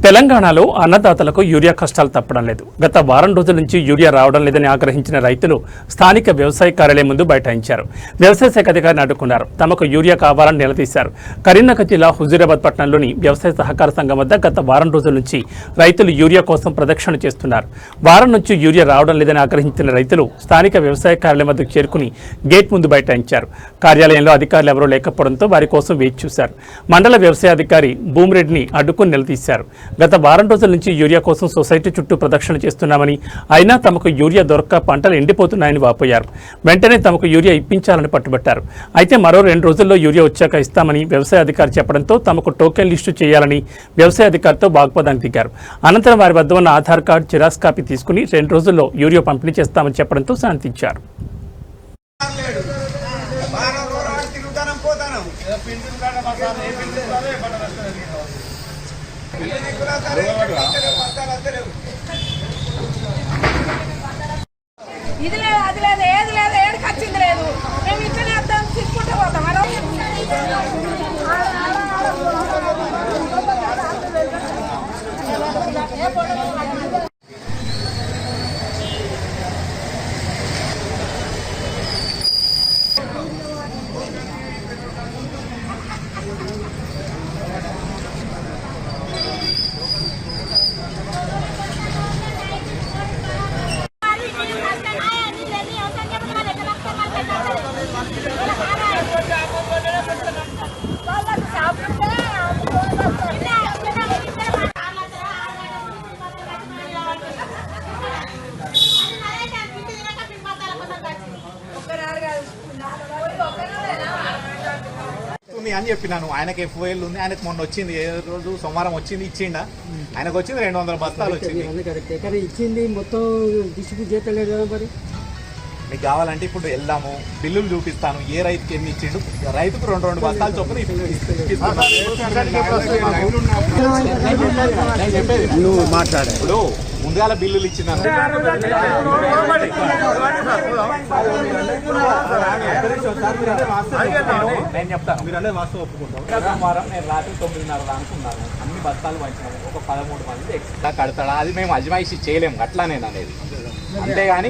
తెలంగాణలో అన్నదాతలకు యూరియా కష్టాలు తప్పడం లేదు. గత వారం రోజుల నుంచి యూరియా రావడం లేదని ఆగ్రహించిన రైతులు స్థానిక వ్యవసాయ కార్యాలయం ముందు బైఠాయించారు. వ్యవసాయ శాఖ అధికారిని అడ్డుకున్నారు. తమకు యూరియా కావాలని నిలదీశారు. కరీంనగర్ జిల్లా హుజూరాబాద్ పట్టణంలోని వ్యవసాయ సహకార సంఘం వద్ద గత వారం రోజుల నుంచి రైతులు యూరియా కోసం ప్రదక్షిణ చేస్తున్నారు. వారం నుంచి యూరియా రావడం లేదని ఆగ్రహించిన రైతులు స్థానిక వ్యవసాయ కార్యాలయం వద్దకు చేరుకుని గేట్ ముందు బైఠాయించారు. కార్యాలయంలో అధికారులు ఎవరూ లేకపోవడంతో వారి కోసం వేచి చూశారు. మండల వ్యవసాయ అధికారి భూమిరెడ్డిని అడ్డుకుని నిలదీశారు. గత వారం రోజుల నుంచి యూరియా కోసం సొసైటీ చుట్టూ ప్రదక్షిణ చేస్తున్నామని, అయినా తమకు యూరియా దొరక్క పంటలు ఎండిపోతున్నాయని వాపోయారు. వెంటనే తమకు యూరియా ఇప్పించాలని పట్టుబట్టారు. అయితే మరో 2 రోజుల్లో యూరియా వచ్చాక ఇస్తామని వ్యవసాయ అధికారి చెప్పడంతో తమకు టోకెన్ లిస్టు చేయాలని వ్యవసాయ అధికారితో వాగ్వాదానికి దిగారు. అనంతరం వారి వద్ద ఉన్న ఆధార్ కార్డు జిరాక్స్ కాపీ తీసుకుని 2 రోజుల్లో యూరియా పంపిణీ చేస్తామని చెప్పడంతో శాంతించారు. ఇది లేదు, అది లేదు, ఏది లేదు, ఏడికి వచ్చింది లేదు. మేము ఇట్లనే వద్దాం, తీసుకుంటే పోతాం. అని చెప్పినాను. ఆయనకి FOL ఉంది, ఆయనకు మొన్న వచ్చింది, ఏ రోజు సోమవారం వచ్చింది, ఇచ్చిండా. ఆయనకు వచ్చింది 200 బస్తాలు వచ్చింది. ఇచ్చింది మొత్తం డిస్ట్రిబ్యూట్ చేయలేదు కదా. మరి మీకు కావాలంటే ఇప్పుడు వెళ్దాము, బిల్లులు చూపిస్తాను, ఏ రైతుకి ఎన్ని ఇచ్చిండు. రైతుకు 2 బస్తాలు చొప్పున నువ్వు మాట్లాడే ఇప్పుడు ముందుగాల బిల్లులు ఇచ్చినాను. నేను చెప్తాను, మీరు వాస్తవం ఒప్పుకుంటాం. సోమవారం నేను రాత్రి 9:30 అనుకున్నాను. అన్ని బస్తాలు పంచినాము. ఒక 13 మంది ఎక్స్ట్రా కడతాడా, అది మేము అజమాయిషీ చేయలేము. అట్లా నేను అనేది. అంతేగాని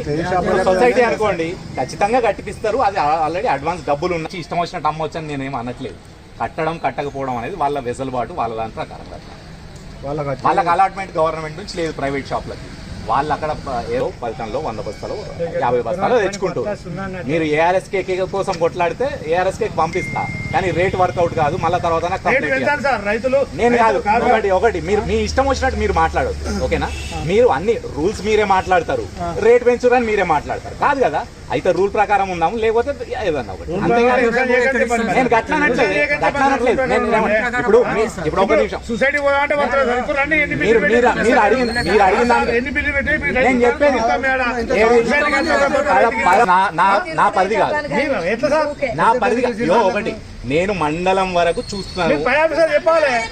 సొసైటీ అనుకోండి ఖచ్చితంగా కట్టిపిస్తారు. అది ఆల్రెడీ అడ్వాన్స్ డబ్బులు ఉన్నాయి. ఇష్టం వచ్చినట్టు అమ్మవచ్చు అని నేనేం అనట్లేదు. కట్టడం కట్టకపోవడం అనేది వాళ్ళ వెసులుబాటు, వాళ్ళ దాని ప్రకారం కట్టాలి. వాళ్ళకి అలాట్మెంట్ గవర్నమెంట్ నుంచి లేదు ప్రైవేట్ షాప్లకి. వాళ్ళు అక్కడ ఏదో ఫలితంలో 100 బస్తాలు 50 బస్తాలు తెచ్చుకుంటారు. మీరు ARSK కోసం కొట్లాడితే ARSK పంపిస్తా, కానీ రేట్ వర్కౌట్ కాదు. మళ్ళీ తర్వాత నేను కాదు. ఒకటి మీరు మీ ఇష్టం వచ్చినట్టు మీరు మాట్లాడొద్దు, ఓకేనా? మీరు అన్ని రూల్స్ మీరే మాట్లాడతారు, రేట్ పెంచురని మీరే మాట్లాడతారు. కాదు కదా, అయితే రూల్ ప్రకారం ఉందాము, లేకపోతే ఏదన్నా ఒకటి. అంతేగాని నేను గట్లనట్లేదు. ఇప్పుడు ఒక నిమిషం, మీరు అడిగిన నేను చెప్పేది నా పరిధి కాదు. నా పరిధి ఒకటి, నేను మండలం వరకు చూస్తున్నాను.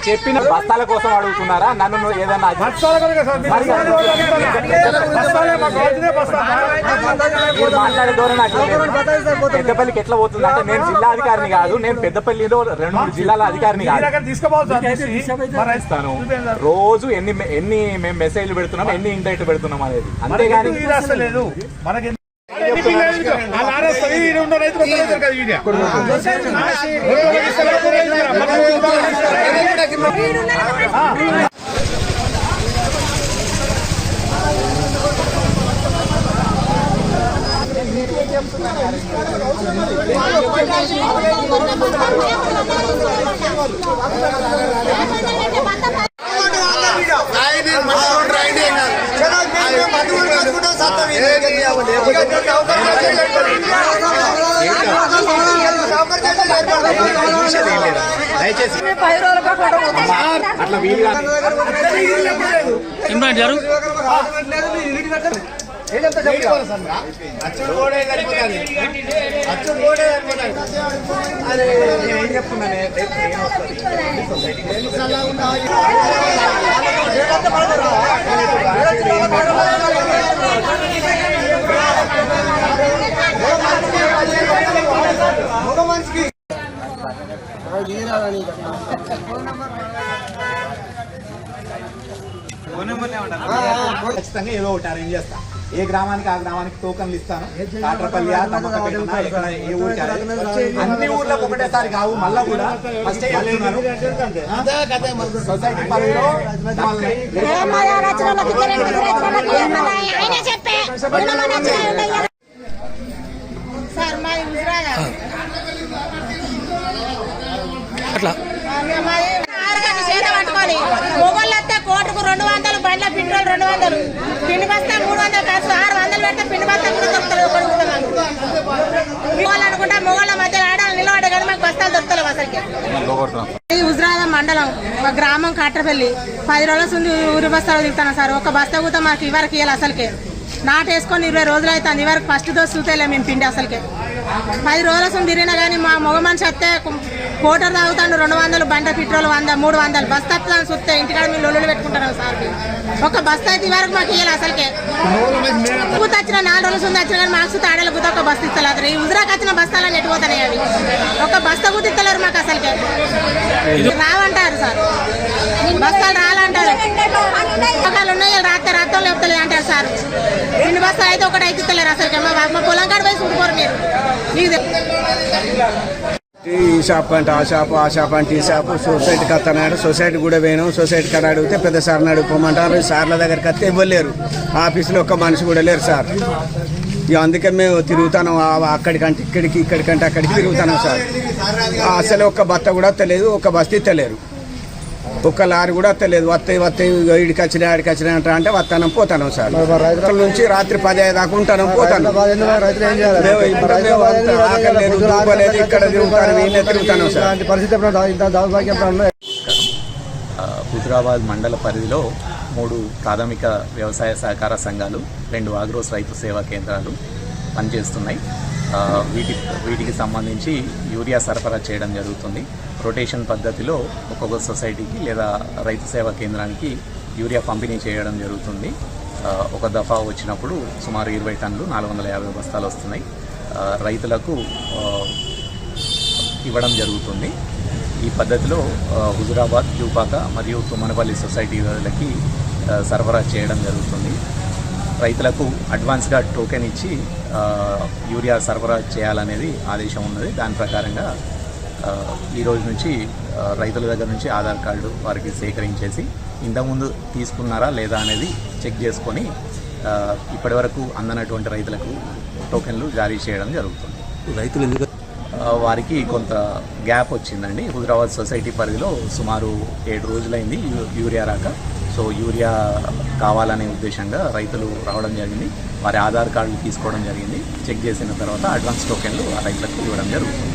చెప్పిన బస్తాల కోసం అడుగుతున్నారా నన్ను? ఏదన్నా మాట్లాడే ధోరణి పెద్దపల్లికి ఎట్లా పోతుంది అంటే, నేను జిల్లా అధికారిని కాదు, నేను పెద్దపల్లిలో 2-3 జిల్లాల అధికారిని కాదు. రోజు ఎన్ని మేము మెసేజ్లు పెడుతున్నాం, ఎన్ని ఇంటర్నెట్ పెడుతున్నాం అనేది. అంతేగాని దయచేసి అట్లా వీలు ఏం చెప్తున్నాను. ఖచ్చితంగా ఏదో ఒకటి అరేంజ్ చేస్తా. ఏ గ్రామానికి ఆ గ్రామానికి టోకన్లు ఇస్తాను. కాట్రపల్లి ఏ ఊరికి అన్ని ఊర్లకు ఒకటేసారి కావు. మళ్ళా కూడా ఫస్ట్ సొసైటీ పరిధిలో సార్ మాది హుజరాబాద్. అట్లా చేత పట్టుకొని మొగోళ్ళు వస్తే కోటుకు 200, బండ్ల పెట్రోల్ 200, పిండి బస్తా 300 ఖర్చు 600 పెడితే పిండి బస్తా కూడా దొరుకుతుంది. ఒకటి కూడా మొగోళ్ళు అనుకుంటా మొగోళ్ళ మధ్య ఆడాలి నిలబడే కానీ మాకు బస్తాలు దొరుకుతలేవు అసలుకి. ఈ హుజరాబాద్ మండలం ఒక గ్రామం కాట్రపల్లి 10 రోజుల నుండి ఊరి బస్తాలు దిగుతాను సార్. ఒక బస్తా కూడా మాకు ఇవరకు ఇవ్వాలి అసలుకే. నాటేసుకొని 20 రోజులు అవుతుంది. ఇవరకు ఫస్ట్ దోశ చూతేలే మేము పిండి అసలుకే. 10 రోజుల నుంచి తిరిగినా కానీ మా మగ మనిషి వస్తే కోటర్ తాగుతాడు 200, బండ పెట్రోల్ 100, 300 బస్తా చూస్తే ఇంటికాడ మేము లొల్లులు పెట్టుకుంటాం సార్. ఒక బస్తా అయితే ఇవరకు మాకు ఇవ్వాలి అసలుకే. కూత వచ్చిన 4 రోజుల నుంచి వచ్చిన కానీ మాకు తాడేల కూత ఒక బస్తా ఇస్తలేదు. ఈ హుజరాకి వచ్చిన బస్తాలని ఎట్టుపోతున్నాయి అవి. ఒక బస్తా కూత ఇస్తలేరు మాకు అసలుకే. రావంటారు సార్, బస్తాలు రాలంటారు. ఒకళ్ళు ఉన్నాయి రాత్రి రాత్రం లేపుతలేదు అంటారు సార్. 2 బస్తాలు అయితే ఒకటి అయితే ఇస్తలేరు అసలుకే. మా పొలం కాడ పోయి చూడుకోరు మీరు. మీకు ఈ షాప్ అంటే ఆ షాప్ అంటే ఈ షాప్ సొసైటీకి వస్తున్నాడు. సొసైటీ కూడా పోయినాం. సొసైటీ కాడ అడిగితే పెద్ద సార్ని అడుగుకోమంటారు. సార్ల దగ్గరికి వస్తే ఇవ్వలేరు. ఆఫీసులో ఒక్క మనిషి కూడా లేరు సార్. ఇక అందుకే మేము తిరుగుతాను. అక్కడికంటే ఇక్కడికంటే అక్కడికి తిరుగుతున్నాం సార్. అసలు ఒక్క బత్త కూడా తెలియదు, ఒక్క బస్తీ తెలియదు, ఒక్క లారీ కూడా తెలియదు. వస్తాయి ఇడికి వచ్చినాయి ఆడికి వచ్చినాయి అంటే వస్తానం పోతాను సార్. రైతుల నుంచి రాత్రి 10 దాకా ఉంటాను పోతాను. ఇక్కడ తిరుగుతాను సార్. హుజరాబాద్ మండల పరిధిలో 3 ప్రాథమిక వ్యవసాయ సహకార సంఘాలు, 2 ఆగ్రోస్ రైతు సేవా కేంద్రాలు పనిచేస్తున్నాయి. వీటికి సంబంధించి యూరియా సరఫరా చేయడం జరుగుతుంది. రొటేషన్ పద్ధతిలో ఒక్కొక్క సొసైటీకి లేదా రైతు సేవా కేంద్రానికి యూరియా పంపిణీ చేయడం జరుగుతుంది. ఒక దఫా వచ్చినప్పుడు సుమారు 20 టన్నులు 450 బస్తాలు వస్తున్నాయి. రైతులకు ఇవ్వడం జరుగుతుంది. ఈ పద్ధతిలో హుజురాబాద్, జూపాక మరియు తుమ్మనపల్లి సొసైటీలకి సరఫరా చేయడం జరుగుతుంది. రైతులకు అడ్వాన్స్గా టోకెన్ ఇచ్చి యూరియా సరఫరా చేయాలనేది ఆదేశం ఉన్నది. దాని ప్రకారంగా ఈ రోజు నుంచి రైతుల దగ్గర నుంచి ఆధార్ కార్డు వారికి సేకరించేసి ఇంతకుముందు తీసుకున్నారా లేదా అనేది చెక్ చేసుకొని ఇప్పటివరకు అందనటువంటి రైతులకు టోకెన్లు జారీ చేయడం జరుగుతుంది. రైతులు ఎందుకు వారికి కొంత గ్యాప్ వచ్చిందండి. హుజరాబాద్ సొసైటీ పరిధిలో సుమారు 7 రోజులైంది యూరియా రాక. సో యూరియా కావాలనే ఉద్దేశంగా రైతులు రావడం జరిగింది. వారి ఆధార్ కార్డులు తీసుకోవడం జరిగింది. చెక్ చేసిన తర్వాత అడ్వాన్స్ టోకెన్లు ఆ రైతులకు ఇవ్వడం జరుగుతుంది.